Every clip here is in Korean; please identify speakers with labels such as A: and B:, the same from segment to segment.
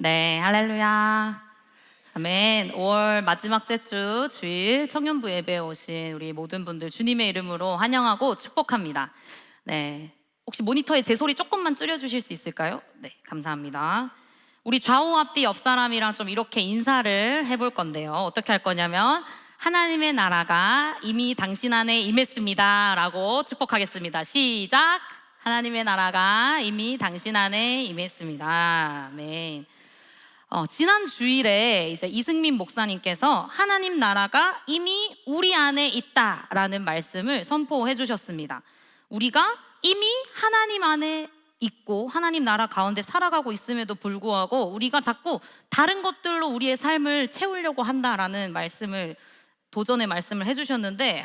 A: 네, 할렐루야. 아멘. 5월 마지막째 주 주일 청년부 예배에 오신 우리 모든 분들 주님의 이름으로 환영하고 축복합니다. 네, 혹시 모니터에 제 소리 조금만 줄여주실 수 있을까요? 네, 감사합니다. 우리 좌우 앞뒤 옆 사람이랑 좀 이렇게 인사를 해볼 건데요. 어떻게 할 거냐면 하나님의 나라가 이미 당신 안에 임했습니다 라고 축복하겠습니다. 시작! 하나님의 나라가 이미 당신 안에 임했습니다. 아멘. 지난 주일에 이제 이승민 목사님께서 하나님 나라가 이미 우리 안에 있다라는 말씀을 선포해 주셨습니다. 우리가 이미 하나님 안에 있고 하나님 나라 가운데 살아가고 있음에도 불구하고 우리가 자꾸 다른 것들로 우리의 삶을 채우려고 한다라는 말씀을 도전의 말씀을 해주셨는데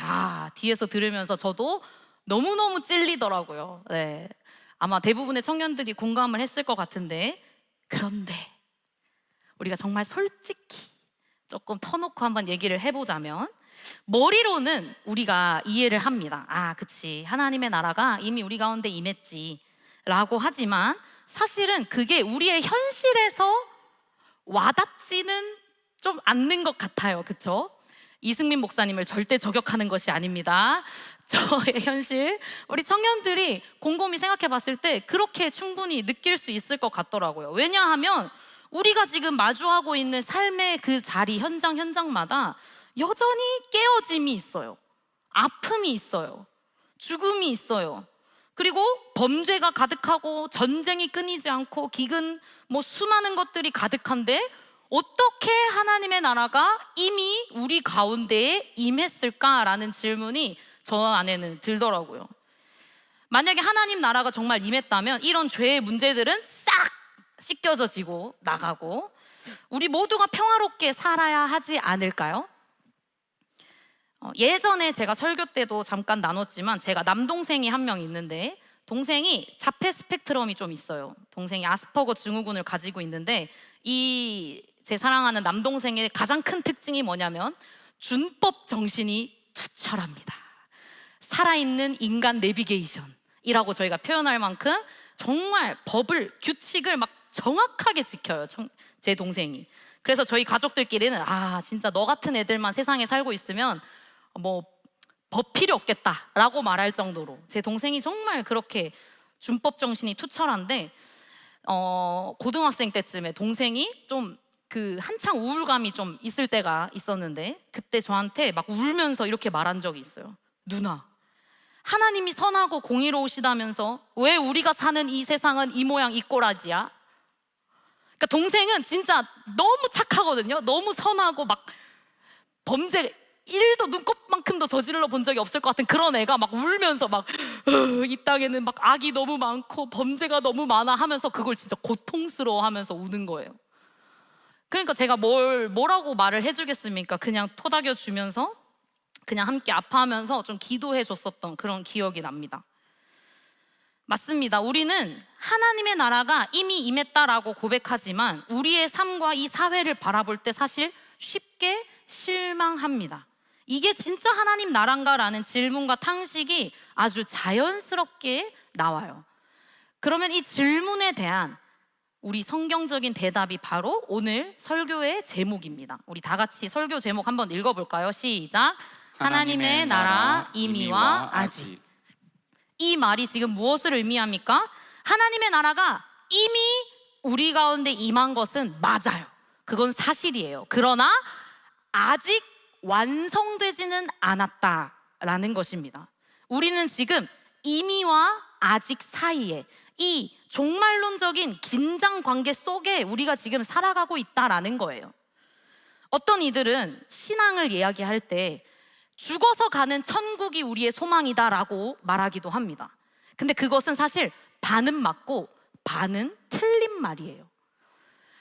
A: 뒤에서 들으면서 저도 너무너무 찔리더라고요. 네. 아마 대부분의 청년들이 공감을 했을 것 같은데, 그런데 우리가 정말 솔직히 조금 터놓고 한번 얘기를 해보자면 머리로는 우리가 이해를 합니다. 그치, 하나님의 나라가 이미 우리 가운데 임했지 라고 하지만 사실은 그게 우리의 현실에서 와닿지는 좀 않는 것 같아요. 그쵸? 이승민 목사님을 절대 저격하는 것이 아닙니다. 저의 현실, 우리 청년들이 곰곰이 생각해 봤을 때 그렇게 충분히 느낄 수 있을 것 같더라고요. 왜냐하면 우리가 지금 마주하고 있는 삶의 그 자리, 현장마다 여전히 깨어짐이 있어요. 아픔이 있어요. 죽음이 있어요. 그리고 범죄가 가득하고 전쟁이 끊이지 않고 기근, 수많은 것들이 가득한데 어떻게 하나님의 나라가 이미 우리 가운데에 임했을까라는 질문이 저 안에는 들더라고요. 만약에 하나님 나라가 정말 임했다면 이런 죄의 문제들은 싹 씻겨지고 나가고 우리 모두가 평화롭게 살아야 하지 않을까요? 예전에 제가 설교 때도 잠깐 나눴지만 제가 남동생이 한 명 있는데 동생이 자폐 스펙트럼이 좀 있어요. 동생이 아스퍼거 증후군을 가지고 있는데 이 제 사랑하는 남동생의 가장 큰 특징이 뭐냐면 준법 정신이 투철합니다. 살아있는 인간 내비게이션이라고 저희가 표현할 만큼 정말 법을, 규칙을 막 정확하게 지켜요, 제 동생이. 그래서 저희 가족들끼리는 진짜 너 같은 애들만 세상에 살고 있으면 법 필요 없겠다라고 말할 정도로 제 동생이 정말 그렇게 준법 정신이 투철한데 고등학생 때쯤에 동생이 좀 한창 우울감이 좀 있을 때가 있었는데 그때 저한테 막 울면서 이렇게 말한 적이 있어요. 누나, 하나님이 선하고 공의로우시다면서 왜 우리가 사는 이 세상은 이 모양 이 꼬라지야? 그러니까 동생은 진짜 너무 착하거든요. 너무 선하고 막 범죄 1도 눈곱만큼도 저질러 본 적이 없을 것 같은 그런 애가 막 울면서 막 이 땅에는 막 악이 너무 많고 범죄가 너무 많아 하면서 그걸 진짜 고통스러워 하면서 우는 거예요. 그러니까 제가 뭐라고 말을 해주겠습니까? 그냥 토닥여 주면서 그냥 함께 아파하면서 좀 기도해 줬었던 그런 기억이 납니다. 맞습니다. 우리는 하나님의 나라가 이미 임했다라고 고백하지만 우리의 삶과 이 사회를 바라볼 때 사실 쉽게 실망합니다. 이게 진짜 하나님 나라인가라는 질문과 탕식이 아주 자연스럽게 나와요. 그러면 이 질문에 대한 우리 성경적인 대답이 바로 오늘 설교의 제목입니다. 우리 다 같이 설교 제목 한번 읽어볼까요? 시작! 하나님의 나라 이미와 아직. 이 말이 지금 무엇을 의미합니까? 하나님의 나라가 이미 우리 가운데 임한 것은 맞아요. 그건 사실이에요. 그러나 아직 완성되지는 않았다라는 것입니다. 우리는 지금 이미와 아직 사이에 이 종말론적인 긴장 관계 속에 우리가 지금 살아가고 있다라는 거예요. 어떤 이들은 신앙을 이야기할 때 죽어서 가는 천국이 우리의 소망이다라고 말하기도 합니다. 근데 그것은 사실 반은 맞고 반은 틀린 말이에요.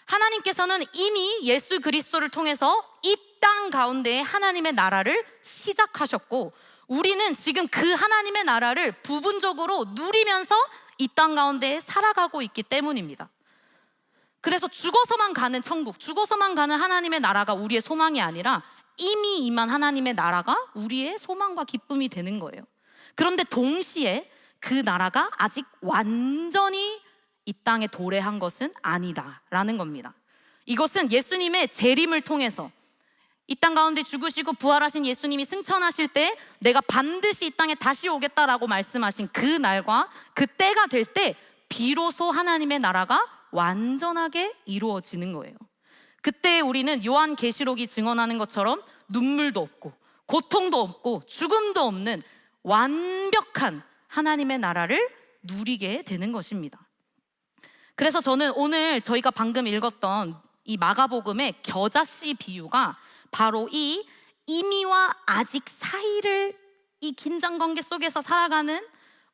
A: 하나님께서는 이미 예수 그리스도를 통해서 이 땅 가운데 하나님의 나라를 시작하셨고 우리는 지금 그 하나님의 나라를 부분적으로 누리면서 이 땅 가운데 살아가고 있기 때문입니다. 그래서 죽어서만 가는 천국, 죽어서만 가는 하나님의 나라가 우리의 소망이 아니라 이미 임한 하나님의 나라가 우리의 소망과 기쁨이 되는 거예요. 그런데 동시에 그 나라가 아직 완전히 이 땅에 도래한 것은 아니다라는 겁니다. 이것은 예수님의 재림을 통해서 이 땅 가운데 죽으시고 부활하신 예수님이 승천하실 때 내가 반드시 이 땅에 다시 오겠다라고 말씀하신 그 날과 그 때가 될 때 비로소 하나님의 나라가 완전하게 이루어지는 거예요. 그때 우리는 요한계시록이 증언하는 것처럼 눈물도 없고 고통도 없고 죽음도 없는 완벽한 하나님의 나라를 누리게 되는 것입니다. 그래서 저는 오늘 저희가 방금 읽었던 이 마가복음의 겨자씨 비유가 바로 이 이미와 아직 사이를 이 긴장관계 속에서 살아가는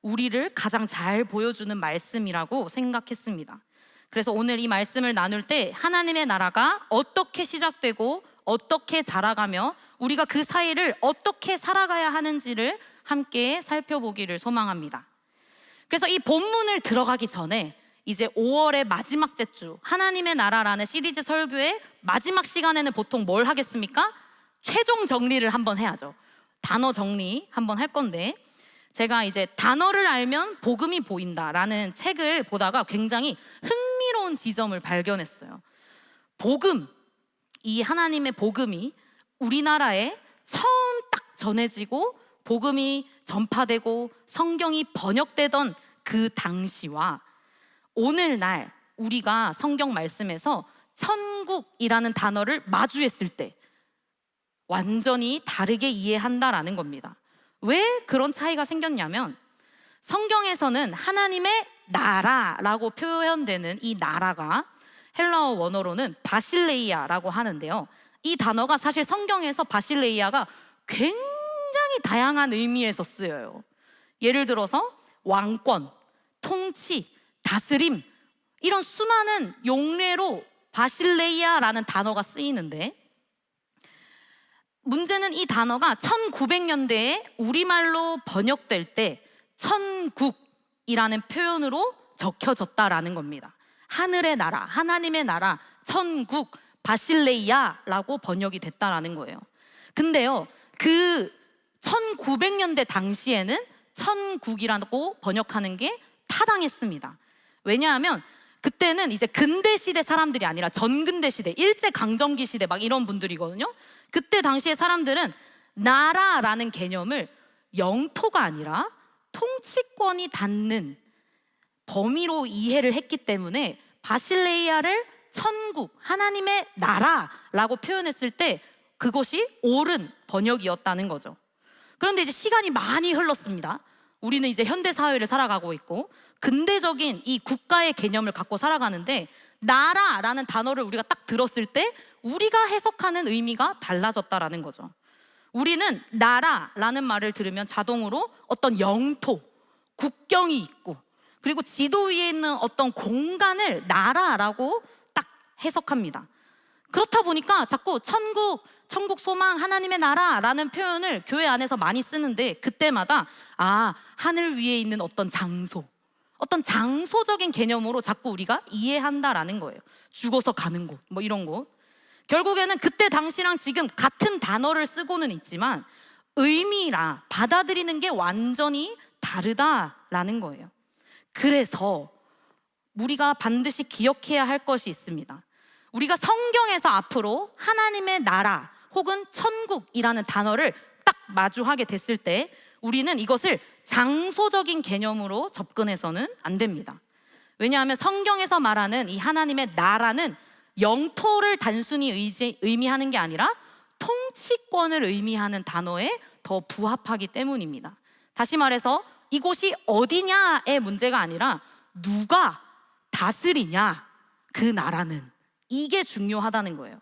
A: 우리를 가장 잘 보여주는 말씀이라고 생각했습니다. 그래서 오늘 이 말씀을 나눌 때 하나님의 나라가 어떻게 시작되고 어떻게 자라가며 우리가 그 사이를 어떻게 살아가야 하는지를 함께 살펴보기를 소망합니다. 그래서 이 본문을 들어가기 전에 이제 5월의 마지막 주 하나님의 나라라는 시리즈 설교의 마지막 시간에는 보통 뭘 하겠습니까? 최종 정리를 한번 해야죠. 단어 정리 한번 할 건데, 제가 이제 단어를 알면 복음이 보인다라는 책을 보다가 굉장히 흥미로운 지점을 발견했어요. 복음, 이 하나님의 복음이 우리나라에 처음 딱 전해지고 복음이 전파되고 성경이 번역되던 그 당시와 오늘날 우리가 성경 말씀에서 천국이라는 단어를 마주했을 때 완전히 다르게 이해한다라는 겁니다. 왜 그런 차이가 생겼냐면 성경에서는 하나님의 나라라고 표현되는 이 나라가 헬라어 원어로는 바실레이아라고 하는데요. 이 단어가 사실 성경에서 바실레이아가 굉장히 다양한 의미에서 쓰여요. 예를 들어서 왕권, 통치, 다스림, 이런 수많은 용례로 바실레이아라는 단어가 쓰이는데, 문제는 이 단어가 1900년대에 우리말로 번역될 때 천국이라는 표현으로 적혀졌다라는 겁니다. 하늘의 나라, 하나님의 나라, 천국, 바실레이아라고 번역이 됐다라는 거예요. 근데요, 그 1900년대 당시에는 천국이라고 번역하는 게 타당했습니다. 왜냐하면 그때는 이제 근대 시대 사람들이 아니라 전근대 시대, 일제강점기 시대 막 이런 분들이거든요. 그때 당시에 사람들은 나라라는 개념을 영토가 아니라 통치권이 닿는 범위로 이해를 했기 때문에 바실레이아를 천국, 하나님의 나라라고 표현했을 때 그것이 옳은 번역이었다는 거죠. 그런데 이제 시간이 많이 흘렀습니다. 우리는 이제 현대 사회를 살아가고 있고 근대적인 이 국가의 개념을 갖고 살아가는데, 나라라는 단어를 우리가 딱 들었을 때 우리가 해석하는 의미가 달라졌다라는 거죠. 우리는 나라라는 말을 들으면 자동으로 어떤 영토, 국경이 있고, 그리고 지도 위에 있는 어떤 공간을 나라라고 딱 해석합니다. 그렇다 보니까 자꾸 천국 소망, 하나님의 나라라는 표현을 교회 안에서 많이 쓰는데, 그때마다 하늘 위에 있는 어떤 장소, 어떤 장소적인 개념으로 자꾸 우리가 이해한다라는 거예요. 죽어서 가는 곳, 뭐 이런 곳. 결국에는 그때 당시랑 지금 같은 단어를 쓰고는 있지만 의미라 받아들이는 게 완전히 다르다라는 거예요. 그래서 우리가 반드시 기억해야 할 것이 있습니다. 우리가 성경에서 앞으로 하나님의 나라 혹은 천국이라는 단어를 딱 마주하게 됐을 때 우리는 이것을 장소적인 개념으로 접근해서는 안 됩니다. 왜냐하면 성경에서 말하는 이 하나님의 나라는 영토를 단순히 의미하는 게 아니라 통치권을 의미하는 단어에 더 부합하기 때문입니다. 다시 말해서 이곳이 어디냐의 문제가 아니라 누가 다스리냐, 그 나라는, 이게 중요하다는 거예요.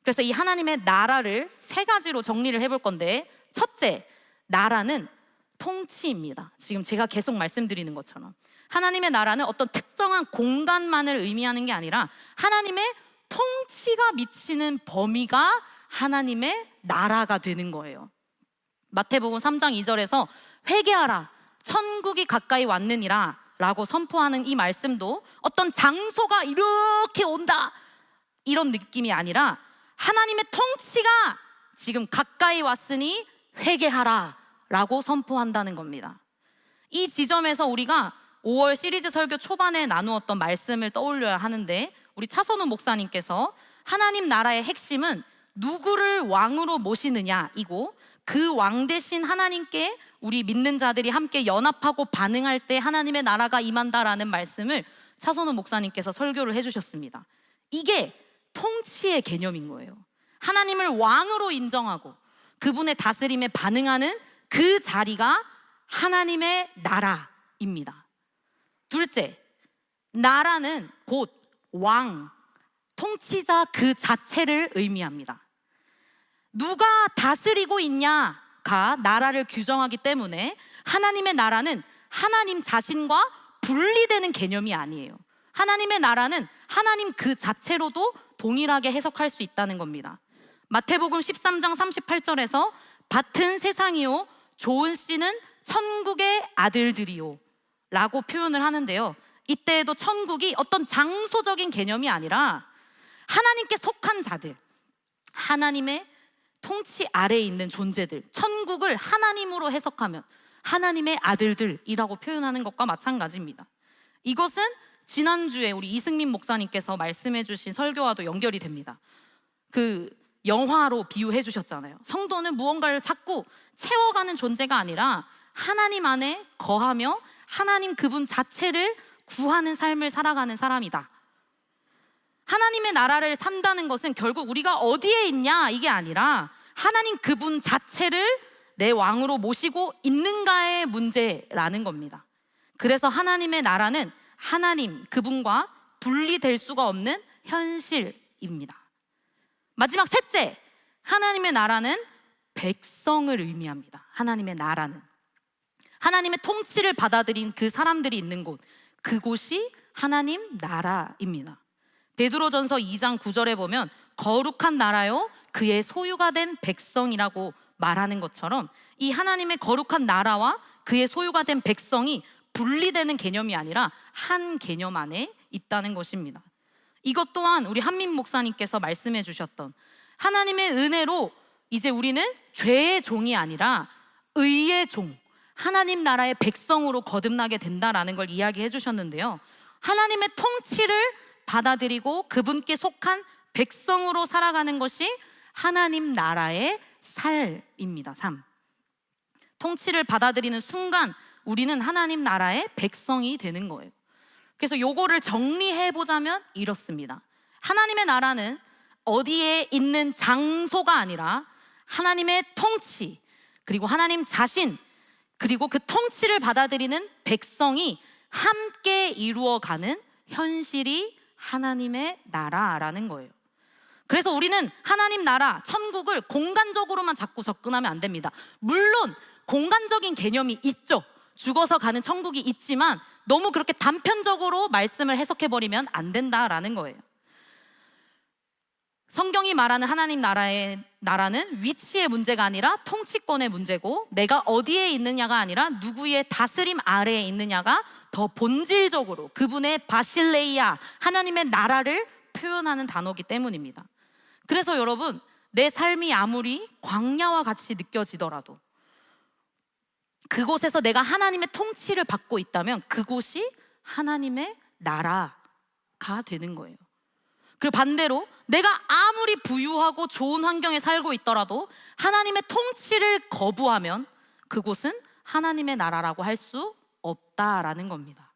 A: 그래서 이 하나님의 나라를 세 가지로 정리를 해볼 건데, 첫째, 나라는 통치입니다. 지금 제가 계속 말씀드리는 것처럼 하나님의 나라는 어떤 특정한 공간만을 의미하는 게 아니라 하나님의 통치가 미치는 범위가 하나님의 나라가 되는 거예요. 마태복음 3장 2절에서 회개하라, 천국이 가까이 왔느니라 라고 선포하는 이 말씀도 어떤 장소가 이렇게 온다 이런 느낌이 아니라 하나님의 통치가 지금 가까이 왔으니 회개하라 라고 선포한다는 겁니다. 이 지점에서 우리가 5월 시리즈 설교 초반에 나누었던 말씀을 떠올려야 하는데, 우리 차선우 목사님께서 하나님 나라의 핵심은 누구를 왕으로 모시느냐이고, 그 왕 대신 하나님께 우리 믿는 자들이 함께 연합하고 반응할 때 하나님의 나라가 임한다라는 말씀을 차선호 목사님께서 설교를 해주셨습니다. 이게 통치의 개념인 거예요. 하나님을 왕으로 인정하고 그분의 다스림에 반응하는 그 자리가 하나님의 나라입니다. 둘째, 나라는 곧 왕, 통치자 그 자체를 의미합니다. 누가 다스리고 있냐가 나라를 규정하기 때문에 하나님의 나라는 하나님 자신과 분리되는 개념이 아니에요. 하나님의 나라는 하나님 그 자체로도 동일하게 해석할 수 있다는 겁니다. 마태복음 13장 38절에서 밭은 세상이요 좋은 씨는 천국의 아들들이요 라고 표현을 하는데요, 이때에도 천국이 어떤 장소적인 개념이 아니라 하나님께 속한 자들, 하나님의 통치 아래에 있는 존재들, 천국을 하나님으로 해석하면 하나님의 아들들이라고 표현하는 것과 마찬가지입니다. 이것은 지난주에 우리 이승민 목사님께서 말씀해 주신 설교와도 연결이 됩니다. 그 영화로 비유해 주셨잖아요. 성도는 무언가를 자꾸 채워가는 존재가 아니라 하나님 안에 거하며 하나님 그분 자체를 구하는 삶을 살아가는 사람이다. 하나님의 나라를 산다는 것은 결국 우리가 어디에 있냐 이게 아니라 하나님 그분 자체를 내 왕으로 모시고 있는가의 문제라는 겁니다. 그래서 하나님의 나라는 하나님 그분과 분리될 수가 없는 현실입니다. 마지막 셋째, 하나님의 나라는 백성을 의미합니다. 하나님의 나라는 하나님의 통치를 받아들인 그 사람들이 있는 곳, 그곳이 하나님 나라입니다. 베드로전서 2장 9절에 보면 거룩한 나라요 그의 소유가 된 백성이라고 말하는 것처럼 이 하나님의 거룩한 나라와 그의 소유가 된 백성이 분리되는 개념이 아니라 한 개념 안에 있다는 것입니다. 이것 또한 우리 한민 목사님께서 말씀해 주셨던 하나님의 은혜로 이제 우리는 죄의 종이 아니라 의의 종, 하나님 나라의 백성으로 거듭나게 된다라는 걸 이야기해 주셨는데요, 하나님의 통치를 받아들이고 그분께 속한 백성으로 살아가는 것이 하나님 나라의 삶입니다. 삶. 통치를 받아들이는 순간 우리는 하나님 나라의 백성이 되는 거예요. 그래서 요거를 정리해 보자면 이렇습니다. 하나님의 나라는 어디에 있는 장소가 아니라 하나님의 통치, 그리고 하나님 자신, 그리고 그 통치를 받아들이는 백성이 함께 이루어가는 현실이 하나님의 나라라는 거예요. 그래서 우리는 하나님 나라, 천국을 공간적으로만 자꾸 접근하면 안 됩니다. 물론 공간적인 개념이 있죠. 죽어서 가는 천국이 있지만 너무 그렇게 단편적으로 말씀을 해석해버리면 안 된다라는 거예요. 성경이 말하는 하나님 나라는 위치의 문제가 아니라 통치권의 문제고, 내가 어디에 있느냐가 아니라 누구의 다스림 아래에 있느냐가 더 본질적으로 그분의 바실레이아, 하나님의 나라를 표현하는 단어이기 때문입니다. 그래서 여러분, 내 삶이 아무리 광야와 같이 느껴지더라도 그곳에서 내가 하나님의 통치를 받고 있다면 그곳이 하나님의 나라가 되는 거예요. 그리고 반대로 내가 아무리 부유하고 좋은 환경에 살고 있더라도 하나님의 통치를 거부하면 그곳은 하나님의 나라라고 할 수 없다라는 겁니다.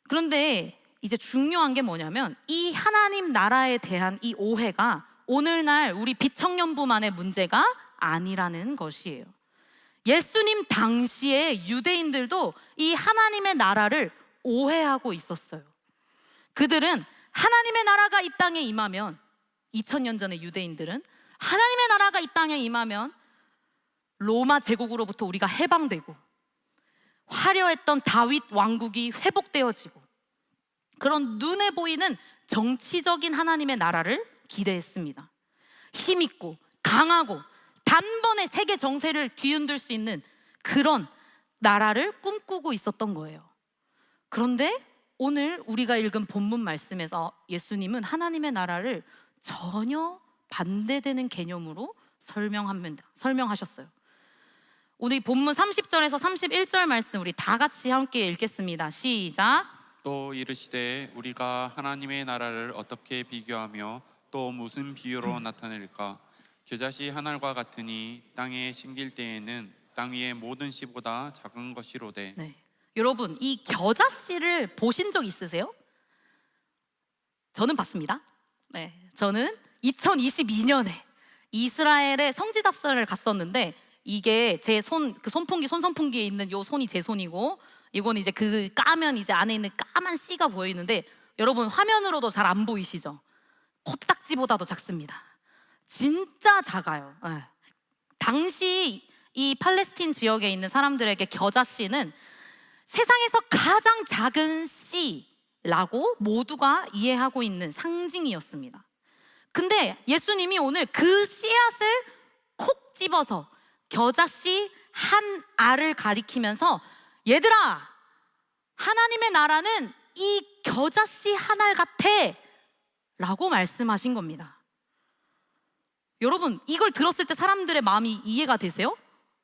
A: 그런데 이제 중요한 게 뭐냐면 이 하나님 나라에 대한 이 오해가 오늘날 우리 비청년부만의 문제가 아니라는 것이에요. 예수님 당시에 유대인들도 이 하나님의 나라를 오해하고 있었어요. 그들은 하나님의 나라가 이 땅에 임하면, 2000년 전의 유대인들은 하나님의 나라가 이 땅에 임하면 로마 제국으로부터 우리가 해방되고 화려했던 다윗 왕국이 회복되어지고 그런 눈에 보이는 정치적인 하나님의 나라를 기대했습니다. 힘있고 강하고 단번에 세계 정세를 뒤흔들 수 있는 그런 나라를 꿈꾸고 있었던 거예요. 그런데 오늘 우리가 읽은 본문 말씀에서 예수님은 하나님의 나라를 전혀 반대되는 개념으로 설명하셨어요. 오늘 본문 30절에서 31절 말씀 우리 다 같이 함께 읽겠습니다. 시작.
B: 또 이르시되 우리가 하나님의 나라를 어떻게 비교하며 또 무슨 비유로 나타낼까? 겨자씨 한 알과 같으니 땅에 심길 때에는 땅 위의 모든 씨보다 작은 것이로되.
A: 네. 여러분, 이 겨자씨를 보신 적 있으세요? 저는 봤습니다. 네, 저는 2022년에 이스라엘의 성지답사를 갔었는데, 이게 제 손선풍기에 있는 요 손이 제 손이고, 이건 이제 그 까면 이제 안에 있는 까만 씨가 보이는데, 여러분 화면으로도 잘 안 보이시죠? 코딱지보다도 작습니다. 진짜 작아요. 네. 당시 이 팔레스틴 지역에 있는 사람들에게 겨자씨는 세상에서 가장 작은 씨라고 모두가 이해하고 있는 상징이었습니다. 근데 예수님이 오늘 그 씨앗을 콕 집어서 겨자씨 한 알을 가리키면서, 얘들아, 하나님의 나라는 이 겨자씨 한 알 같아 라고 말씀하신 겁니다. 여러분, 이걸 들었을 때 사람들의 마음이 이해가 되세요?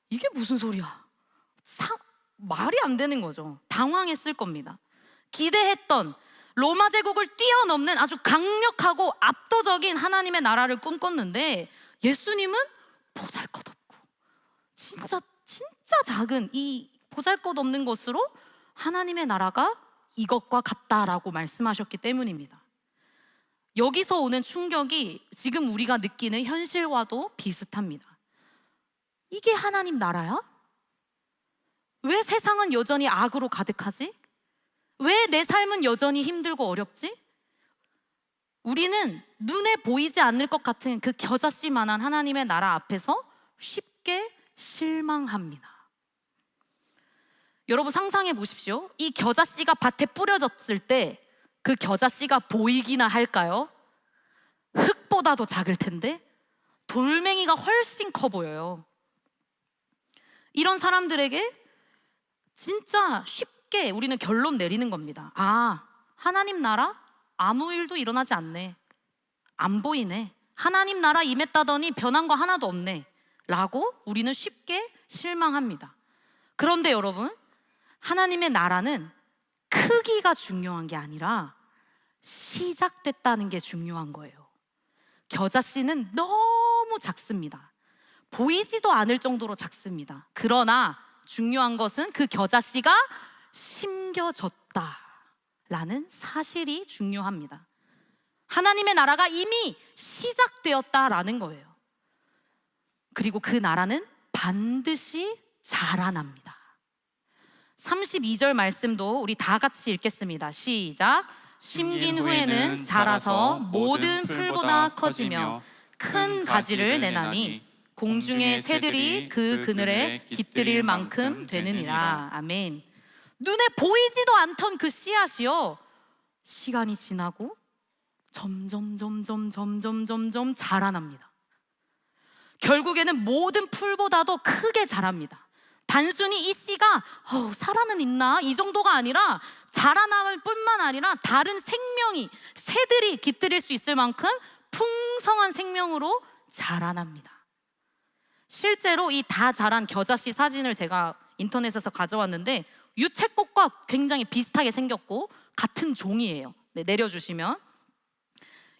A: 이게 무슨 소리야? 말이 안 되는 거죠. 당황했을 겁니다. 기대했던 로마 제국을 뛰어넘는 아주 강력하고 압도적인 하나님의 나라를 꿈꿨는데, 예수님은 보잘것없고 진짜 작은 이 보잘것없는 것으로 하나님의 나라가 이것과 같다라고 말씀하셨기 때문입니다. 여기서 오는 충격이 지금 우리가 느끼는 현실과도 비슷합니다. 이게 하나님 나라야? 왜 세상은 여전히 악으로 가득하지? 왜 내 삶은 여전히 힘들고 어렵지? 우리는 눈에 보이지 않을 것 같은 그 겨자씨만한 하나님의 나라 앞에서 쉽게 실망합니다. 여러분, 상상해 보십시오. 이 겨자씨가 밭에 뿌려졌을 때 그 겨자씨가 보이기나 할까요? 흙보다도 작을 텐데 돌멩이가 훨씬 커 보여요. 이런 사람들에게 진짜 쉽게 우리는 결론 내리는 겁니다. 아, 하나님 나라? 아무 일도 일어나지 않네. 안 보이네. 하나님 나라 임했다더니 변한 거 하나도 없네 라고 우리는 쉽게 실망합니다. 그런데 여러분, 하나님의 나라는 크기가 중요한 게 아니라 시작됐다는 게 중요한 거예요. 겨자씨는 너무 작습니다. 보이지도 않을 정도로 작습니다. 그러나 중요한 것은 그 겨자씨가 심겨졌다라는 사실이 중요합니다. 하나님의 나라가 이미 시작되었다라는 거예요. 그리고 그 나라는 반드시 자라납니다. 32절 말씀도 우리 다 같이 읽겠습니다. 시작. 심긴 후에는 자라서 모든 풀보다 커지며 큰 가지를 내나니 공중의 새들이 그 그늘에 깃들일 만큼 되느니라. 아멘. 눈에 보이지도 않던 그 씨앗이요, 시간이 지나고 점점 자라납니다. 결국에는 모든 풀보다도 크게 자랍니다. 단순히 이 씨가 살아는 있나 이 정도가 아니라, 자라나는 뿐만 아니라 다른 생명이, 새들이 깃들일 수 있을 만큼 풍성한 생명으로 자라납니다. 실제로 이 다 자란 겨자씨 사진을 제가 인터넷에서 가져왔는데, 유채꽃과 굉장히 비슷하게 생겼고 같은 종이에요. 네, 내려주시면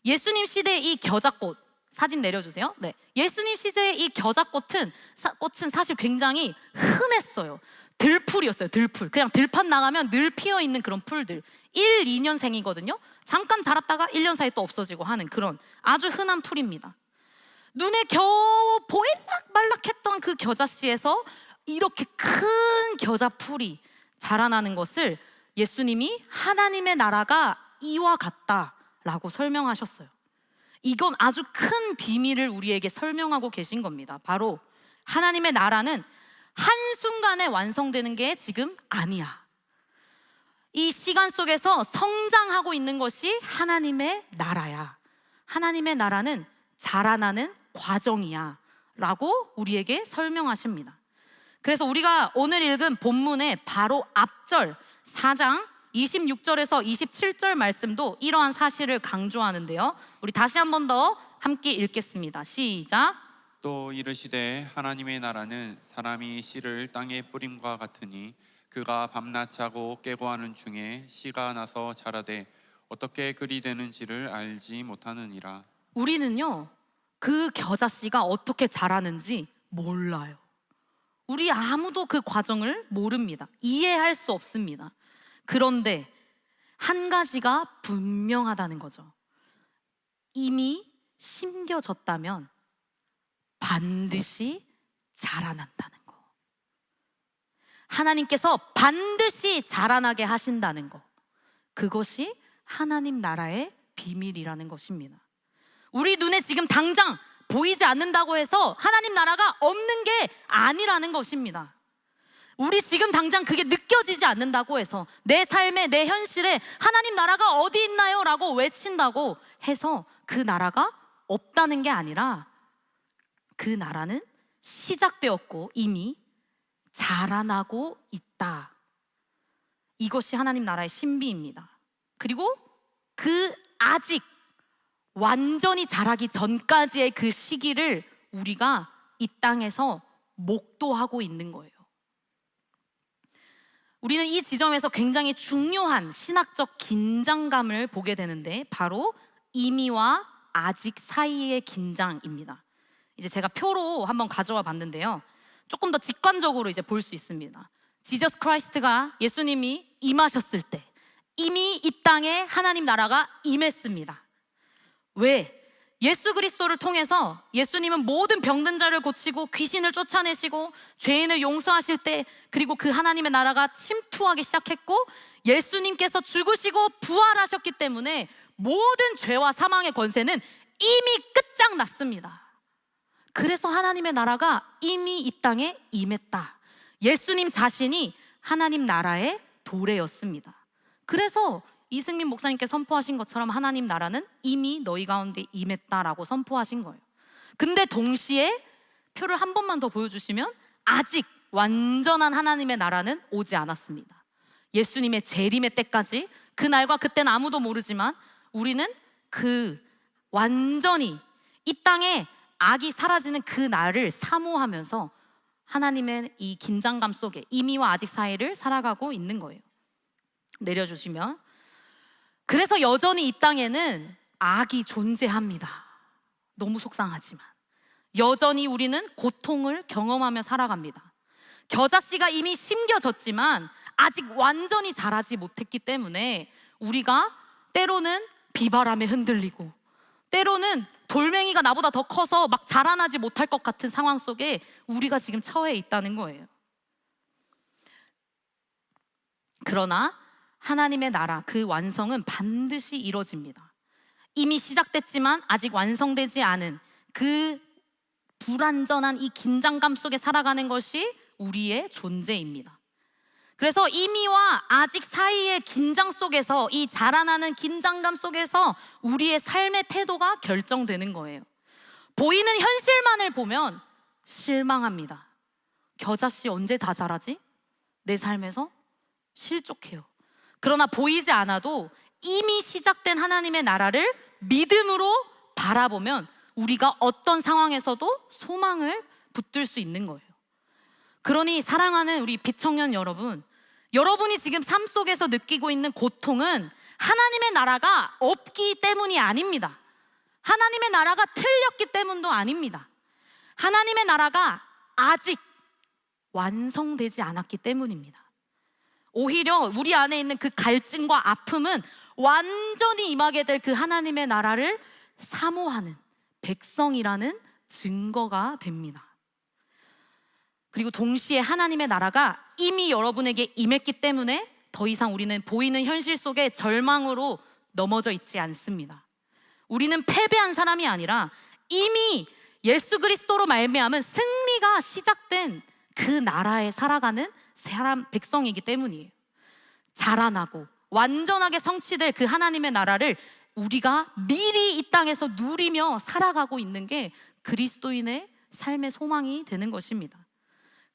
A: 예수님 시대의 이 겨자꽃 사진 내려주세요. 네, 예수님 시대의 이 겨자꽃은 사실 굉장히 흔했어요. 들풀이었어요. 들풀. 그냥 들판 나가면 늘 피어있는 그런 풀들. 1, 2년생이거든요 잠깐 자랐다가 1년 사이에 또 없어지고 하는 그런 아주 흔한 풀입니다. 눈에 겨우 보일락말락했던 그 겨자씨에서 이렇게 큰 겨자풀이 자라나는 것을 예수님이 하나님의 나라가 이와 같다라고 설명하셨어요. 이건 아주 큰 비밀을 우리에게 설명하고 계신 겁니다. 바로 하나님의 나라는 한순간에 완성되는 게 지금 아니야. 이 시간 속에서 성장하고 있는 것이 하나님의 나라야. 하나님의 나라는 자라나는 과정이야 라고 우리에게 설명하십니다. 그래서 우리가 오늘 읽은 본문의 바로 앞절 4장 26절에서 27절 말씀도 이러한 사실을 강조하는데요, 우리 다시 한 번 더 함께 읽겠습니다. 시작.
B: 또 이르시되 하나님의 나라는 사람이 씨를 땅에 뿌림과 같으니 그가 밤낮 자고 깨고 하는 중에 씨가 나서 자라되 어떻게 그리 되는지를 알지 못하느니라.
A: 우리는요, 그 겨자씨가 어떻게 자라는지 몰라요. 우리 아무도 그 과정을 모릅니다. 이해할 수 없습니다. 그런데 한 가지가 분명하다는 거죠. 이미 심겨졌다면 반드시 자라난다는 거. 하나님께서 반드시 자라나게 하신다는 거. 그것이 하나님 나라의 비밀이라는 것입니다. 우리 눈에 지금 당장 보이지 않는다고 해서 하나님 나라가 없는 게 아니라는 것입니다. 우리 지금 당장 그게 느껴지지 않는다고 해서 내 삶에, 내 현실에 하나님 나라가 어디 있나요? 라고 외친다고 해서 그 나라가 없다는 게 아니라 그 나라는 시작되었고 이미 자라나고 있다. 이것이 하나님 나라의 신비입니다. 그리고 그 아직 완전히 자라기 전까지의 그 시기를 우리가 이 땅에서 목도하고 있는 거예요. 우리는 이 지점에서 굉장히 중요한 신학적 긴장감을 보게 되는데 바로 이미와 아직 사이의 긴장입니다. 이제 제가 표로 한번 가져와 봤는데요. 조금 더 직관적으로 이제 볼 수 있습니다. 지저스 크라이스트가 예수님이 임하셨을 때 이미 이 땅에 하나님 나라가 임했습니다. 왜? 예수 그리스도를 통해서 예수님은 모든 병든 자를 고치고 귀신을 쫓아내시고 죄인을 용서하실 때 그리고 그 하나님의 나라가 침투하기 시작했고 예수님께서 죽으시고 부활하셨기 때문에 모든 죄와 사망의 권세는 이미 끝장났습니다. 그래서 하나님의 나라가 이미 이 땅에 임했다. 예수님 자신이 하나님 나라의 도래였습니다. 그래서 이승민 목사님께 선포하신 것처럼 하나님 나라는 이미 너희 가운데 임했다라고 선포하신 거예요. 근데 동시에 표를 한 번만 더 보여주시면 아직 완전한 하나님의 나라는 오지 않았습니다. 예수님의 재림의 때까지 그날과 그때는 아무도 모르지만 우리는 그 완전히 이 땅에 악이 사라지는 그 날을 사모하면서 하나님의 이 긴장감 속에 이미와 아직 사이를 살아가고 있는 거예요. 내려주시면 그래서 여전히 이 땅에는 악이 존재합니다. 너무 속상하지만 여전히 우리는 고통을 경험하며 살아갑니다. 겨자씨가 이미 심겨졌지만 아직 완전히 자라지 못했기 때문에 우리가 때로는 비바람에 흔들리고 때로는 돌멩이가 나보다 더 커서 막 자라나지 못할 것 같은 상황 속에 우리가 지금 처해 있다는 거예요. 그러나 하나님의 나라 그 완성은 반드시 이루어집니다. 이미 시작됐지만 아직 완성되지 않은 그 불완전한 이 긴장감 속에 살아가는 것이 우리의 존재입니다. 그래서 이미와 아직 사이의 긴장 속에서 이 자라나는 긴장감 속에서 우리의 삶의 태도가 결정되는 거예요. 보이는 현실만을 보면 실망합니다. 겨자씨 언제 다 자라지? 내 삶에서 실족해요. 그러나 보이지 않아도 이미 시작된 하나님의 나라를 믿음으로 바라보면 우리가 어떤 상황에서도 소망을 붙들 수 있는 거예요. 그러니 사랑하는 우리 비청년 여러분, 여러분이 지금 삶 속에서 느끼고 있는 고통은 하나님의 나라가 없기 때문이 아닙니다. 하나님의 나라가 틀렸기 때문도 아닙니다. 하나님의 나라가 아직 완성되지 않았기 때문입니다. 오히려 우리 안에 있는 그 갈증과 아픔은 완전히 임하게 될 그 하나님의 나라를 사모하는 백성이라는 증거가 됩니다. 그리고 동시에 하나님의 나라가 이미 여러분에게 임했기 때문에 더 이상 우리는 보이는 현실 속에 절망으로 넘어져 있지 않습니다. 우리는 패배한 사람이 아니라 이미 예수 그리스도로 말미암은 승리가 시작된 그 나라에 살아가는 사람, 백성이기 때문이에요. 자라나고 완전하게 성취될 그 하나님의 나라를 우리가 미리 이 땅에서 누리며 살아가고 있는 게 그리스도인의 삶의 소망이 되는 것입니다.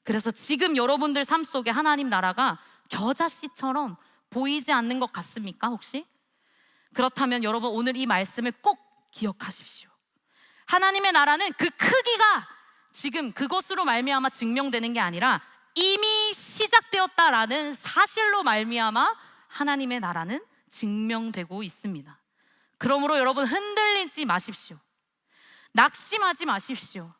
A: 그래서 지금 여러분들 삶 속에 하나님 나라가 겨자씨처럼 보이지 않는 것 같습니까 혹시? 그렇다면 여러분 오늘 이 말씀을 꼭 기억하십시오. 하나님의 나라는 그 크기가 지금 그것으로 말미암아 증명되는 게 아니라 이미 시작되었다라는 사실로 말미암아 하나님의 나라는 증명되고 있습니다. 그러므로 여러분, 흔들리지 마십시오. 낙심하지 마십시오.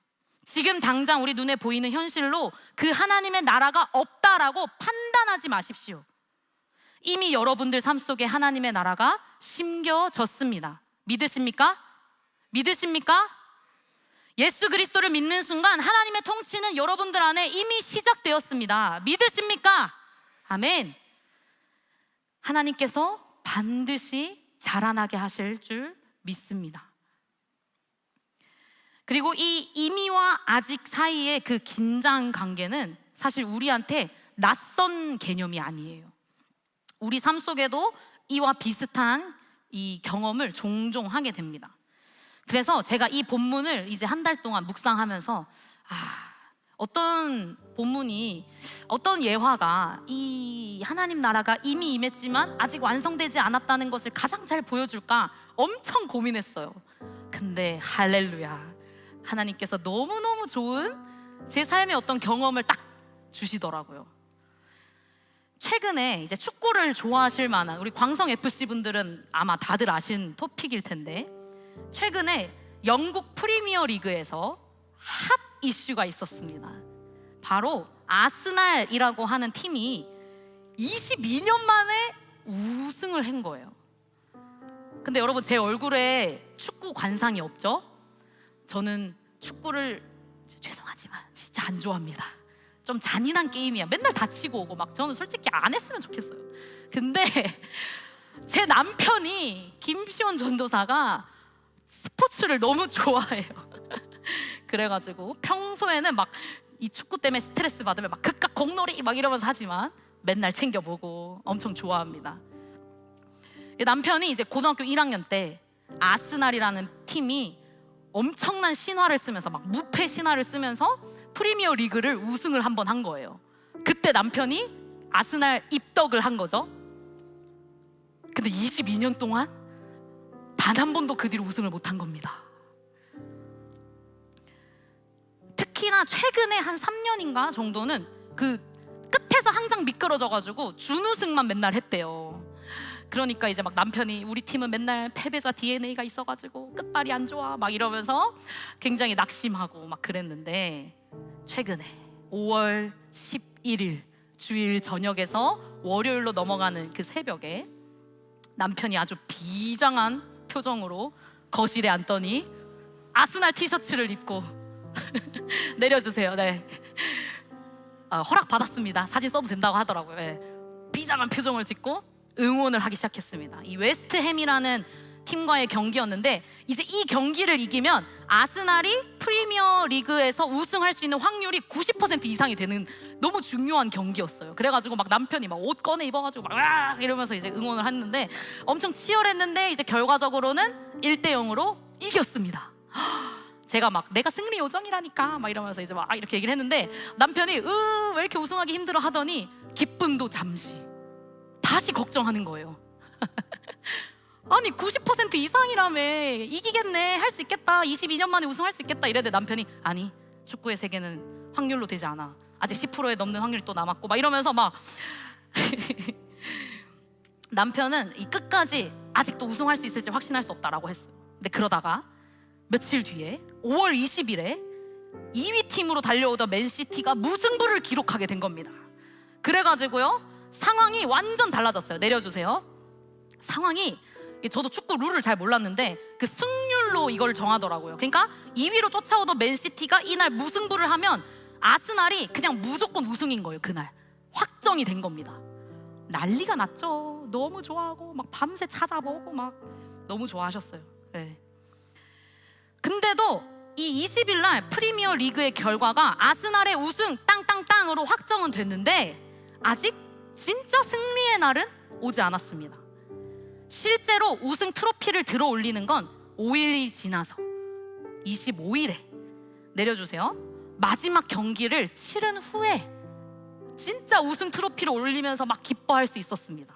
A: 지금 당장 우리 눈에 보이는 현실로 그 하나님의 나라가 없다라고 판단하지 마십시오. 이미 여러분들 삶 속에 하나님의 나라가 심겨졌습니다. 믿으십니까? 믿으십니까? 예수 그리스도를 믿는 순간 하나님의 통치는 여러분들 안에 이미 시작되었습니다. 믿으십니까? 아멘. 하나님께서 반드시 자라나게 하실 줄 믿습니다. 그리고 이 이미와 아직 사이의 그 긴장 관계는 사실 우리한테 낯선 개념이 아니에요. 우리 삶 속에도 이와 비슷한 이 경험을 종종 하게 됩니다. 그래서 제가 이 본문을 이제 한 달 동안 묵상하면서 어떤 본문이, 어떤 예화가 이 하나님 나라가 이미 임했지만 아직 완성되지 않았다는 것을 가장 잘 보여줄까 엄청 고민했어요. 근데 할렐루야, 하나님께서 너무너무 좋은 제 삶의 어떤 경험을 딱 주시더라고요. 최근에 이제 축구를 좋아하실 만한 우리 광성 FC 분들은 아마 다들 아시는 토픽일 텐데, 최근에 영국 프리미어 리그에서 핫 이슈가 있었습니다. 바로 아스날이라고 하는 팀이 22년 만에 우승을 한 거예요. 근데 여러분, 제 얼굴에 축구 관상이 없죠? 저는 축구를 죄송하지만 진짜 안 좋아합니다. 좀 잔인한 게임이야. 맨날 다치고 오고 막, 저는 솔직히 안 했으면 좋겠어요. 근데 제 남편이, 김시원 전도사가 스포츠를 너무 좋아해요. 그래가지고 평소에는 막 이 축구 때문에 스트레스 받으면 막 극각 공놀이 막 이러면서 하지만 맨날 챙겨보고 엄청 좋아합니다. 남편이 이제 고등학교 1학년 때 아스날이라는 팀이 엄청난 신화를 쓰면서, 막 무패 신화를 쓰면서 프리미어 리그를 우승을 한번 한 거예요. 그때 남편이 아스날 입덕을 한 거죠. 근데 22년 동안 단 한 번도 그 뒤로 우승을 못한 겁니다. 특히나 최근에 한 3년인가 정도는 그 끝에서 항상 미끄러져가지고 준우승만 맨날 했대요. 그러니까 이제 막 남편이, 우리 팀은 맨날 패배자 DNA가 있어가지고 끝발이 안 좋아 막 이러면서 굉장히 낙심하고 막 그랬는데, 최근에 5월 11일 주일 저녁에서 월요일로 넘어가는 그 새벽에 남편이 아주 비장한 표정으로 거실에 앉더니 아스날 티셔츠를 입고 내려주세요. 네, 허락 받았습니다. 사진 써도 된다고 하더라고요. 네. 비장한 표정을 짓고 응원을 하기 시작했습니다. 이 웨스트햄이라는 팀과의 경기였는데, 이제 이 경기를 이기면 아스날이 프리미어 리그에서 우승할 수 있는 확률이 90% 이상이 되는 너무 중요한 경기였어요. 그래가지고 막 남편이 막 옷 꺼내 입어가지고 막 이러면서 이제 응원을 했는데, 엄청 치열했는데 이제 결과적으로는 1대0으로 이겼습니다. 제가 막 내가 승리 요정이라니까 막 이러면서 이제 막 이렇게 얘기를 했는데, 남편이 왜 이렇게 우승하기 힘들어 하더니 기쁨도 잠시, 다시 걱정하는 거예요. 아니 90% 이상이라며, 이기겠네, 할 수 있겠다, 22년 만에 우승할 수 있겠다 이랬는데 남편이, 아니 축구의 세계는 확률로 되지 않아, 아직 10%에 넘는 확률이 또 남았고 막 이러면서 막 남편은 이 끝까지 아직도 우승할 수 있을지 확신할 수 없다라고 했어요. 근데 그러다가 며칠 뒤에 5월 20일에 2위 팀으로 달려오던 맨시티가 무승부를 기록하게 된 겁니다. 그래가지고요, 상황이 완전 달라졌어요. 내려주세요. 상황이, 저도 축구 룰을 잘 몰랐는데 그 승률로 이걸 정하더라고요. 그러니까 2위로 쫓아오던 맨시티가 이날 무승부를 하면 아스날이 그냥 무조건 우승인 거예요. 그날 확정이 된 겁니다. 난리가 났죠. 너무 좋아하고 막 밤새 찾아보고 막 너무 좋아하셨어요. 네. 근데도 이 20일 날 프리미어 리그의 결과가 아스날의 우승 땅땅땅으로 확정은 됐는데, 아직 진짜 승리의 날은 오지 않았습니다. 실제로 우승 트로피를 들어 올리는 건 5일이 지나서 25일에, 내려주세요, 마지막 경기를 치른 후에 진짜 우승 트로피를 올리면서 막 기뻐할 수 있었습니다.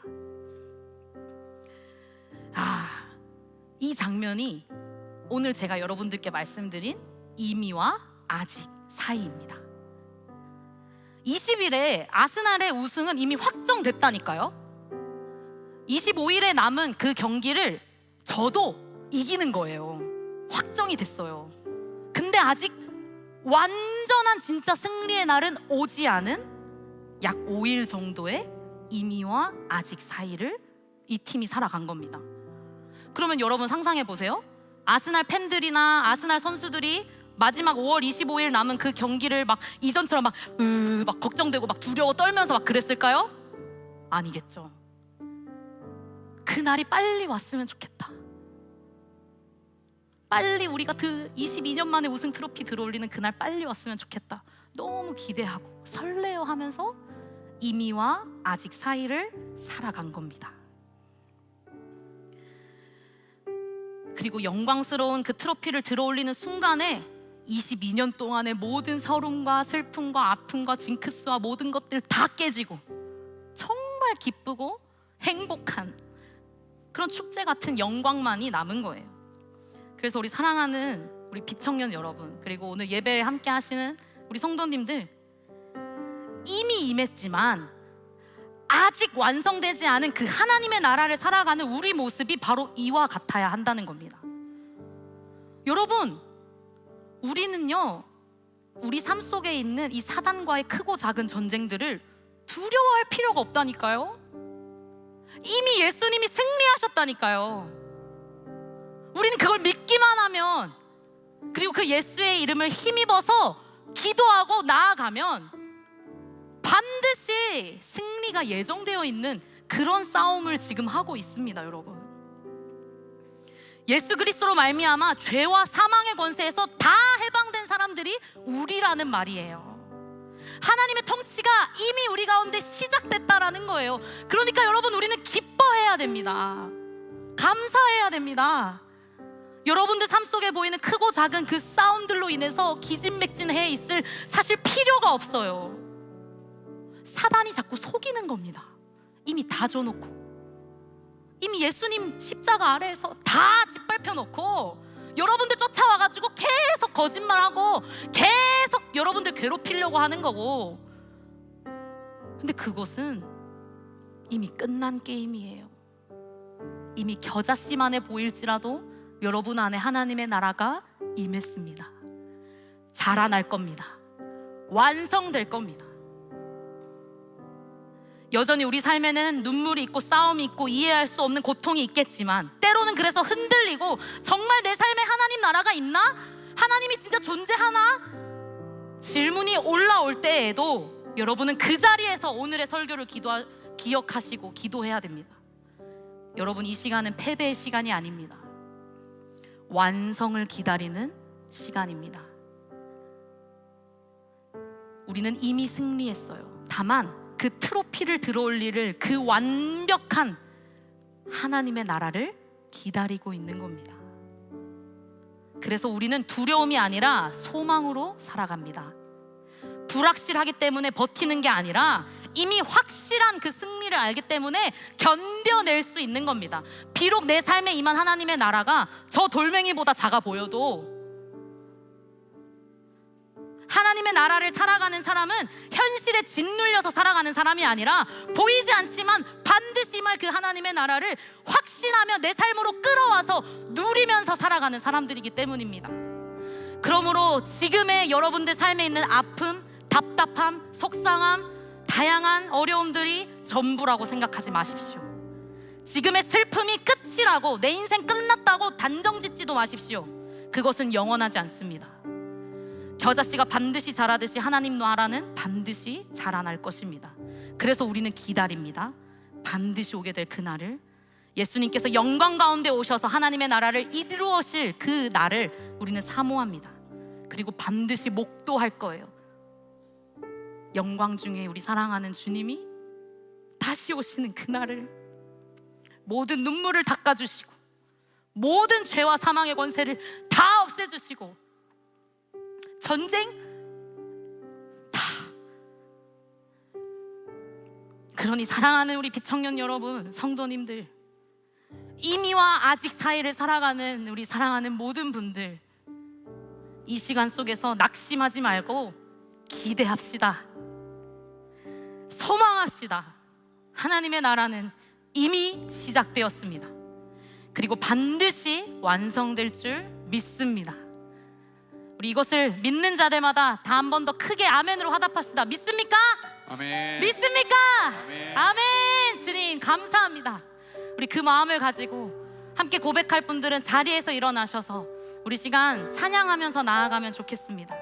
A: 이 장면이 오늘 제가 여러분들께 말씀드린 이미와 아직 사이입니다. 20일에 아스날의 우승은 이미 확정됐다니까요. 25일에 남은 그 경기를 져도 이기는 거예요. 확정이 됐어요. 근데 아직 완전한 진짜 승리의 날은 오지 않은 약 5일 정도의 이미와 아직 사이를 이 팀이 살아간 겁니다. 그러면 여러분 상상해 보세요. 아스날 팬들이나 아스날 선수들이 마지막 5월 25일 남은 그 경기를 막 이전처럼 막 걱정되고 막 두려워 떨면서 막 그랬을까요? 아니겠죠. 그 날이 빨리 왔으면 좋겠다. 빨리 우리가 그 22년 만에 우승 트로피 들어올리는 그날 빨리 왔으면 좋겠다. 너무 기대하고 설레어 하면서 이미와 아직 사이를 살아간 겁니다. 그리고 영광스러운 그 트로피를 들어올리는 순간에 22년 동안의 모든 서름과 슬픔과 아픔과 징크스와 모든 것들 다 깨지고 정말 기쁘고 행복한 그런 축제 같은 영광만이 남은 거예요. 그래서 우리 사랑하는 우리 비청년 여러분, 그리고 오늘 예배에 함께 하시는 우리 성도님들, 이미 임했지만 아직 완성되지 않은 그 하나님의 나라를 살아가는 우리 모습이 바로 이와 같아야 한다는 겁니다. 여러분, 우리는요, 우리 삶 속에 있는 이 사단과의 크고 작은 전쟁들을 두려워할 필요가 없다니까요. 이미 예수님이 승리하셨다니까요. 우리는 그걸 믿기만 하면, 그리고 그 예수의 이름을 힘입어서 기도하고 나아가면 반드시 승리가 예정되어 있는 그런 싸움을 지금 하고 있습니다. 여러분, 예수 그리스도로 말미암아 죄와 사망의 권세에서 다 해방된 사람들이 우리라는 말이에요. 하나님의 통치가 이미 우리 가운데 시작됐다라는 거예요. 그러니까 여러분, 우리는 기뻐해야 됩니다. 감사해야 됩니다. 여러분들 삶 속에 보이는 크고 작은 그 싸움들로 인해서 기진맥진해 있을 사실 필요가 없어요. 사단이 자꾸 속이는 겁니다. 이미 다 줘놓고, 이미 예수님 십자가 아래에서 다 짓밟혀 놓고 여러분들 쫓아와가지고 계속 거짓말하고 계속 여러분들 괴롭히려고 하는 거고, 근데 그것은 이미 끝난 게임이에요. 이미 겨자씨만해 보일지라도 여러분 안에 하나님의 나라가 임했습니다. 자라날 겁니다. 완성될 겁니다. 여전히 우리 삶에는 눈물이 있고 싸움이 있고 이해할 수 없는 고통이 있겠지만, 때로는 그래서 흔들리고 정말 내 삶에 하나님 나라가 있나? 하나님이 진짜 존재하나? 질문이 올라올 때에도 여러분은 그 자리에서 오늘의 설교를 기억하시고 기도해야 됩니다. 여러분, 이 시간은 패배의 시간이 아닙니다. 완성을 기다리는 시간입니다. 우리는 이미 승리했어요. 다만 그 트로피를 들어올리를 그 완벽한 하나님의 나라를 기다리고 있는 겁니다. 그래서 우리는 두려움이 아니라 소망으로 살아갑니다. 불확실하기 때문에 버티는 게 아니라 이미 확실한 그 승리를 알기 때문에 견뎌낼 수 있는 겁니다. 비록 내 삶에 임한 하나님의 나라가 저 돌멩이보다 작아 보여도, 하나님의 나라를 살아가는 사람은 현실에 짓눌려서 살아가는 사람이 아니라 보이지 않지만 반드시 임할 그 하나님의 나라를 확신하며 내 삶으로 끌어와서 누리면서 살아가는 사람들이기 때문입니다. 그러므로 지금의 여러분들 삶에 있는 아픔, 답답함, 속상함, 다양한 어려움들이 전부라고 생각하지 마십시오. 지금의 슬픔이 끝이라고, 내 인생 끝났다고 단정 짓지도 마십시오. 그것은 영원하지 않습니다. 겨자씨가 반드시 자라듯이 하나님 나라는 반드시 자라날 것입니다. 그래서 우리는 기다립니다. 반드시 오게 될 그날을, 예수님께서 영광 가운데 오셔서 하나님의 나라를 이루어실 그 날을 우리는 사모합니다. 그리고 반드시 목도할 거예요. 영광 중에 우리 사랑하는 주님이 다시 오시는 그날을, 모든 눈물을 닦아주시고 모든 죄와 사망의 권세를 다 없애주시고 전쟁 다. 그러니 사랑하는 우리 비청년 여러분, 성도님들, 이미와 아직 사이를 살아가는 우리 사랑하는 모든 분들, 이 시간 속에서 낙심하지 말고 기대합시다. 확정합시다. 하나님의 나라는 이미 시작되었습니다. 그리고 반드시 완성될 줄 믿습니다. 우리 이것을 믿는 자들마다 다 한 번 더 크게 아멘으로 화답합시다. 믿습니까?
B: 아멘.
A: 믿습니까?
B: 아멘.
A: 아멘. 주님 감사합니다. 우리 그 마음을 가지고 함께 고백할 분들은 자리에서 일어나셔서 우리 시간 찬양하면서 나아가면 좋겠습니다.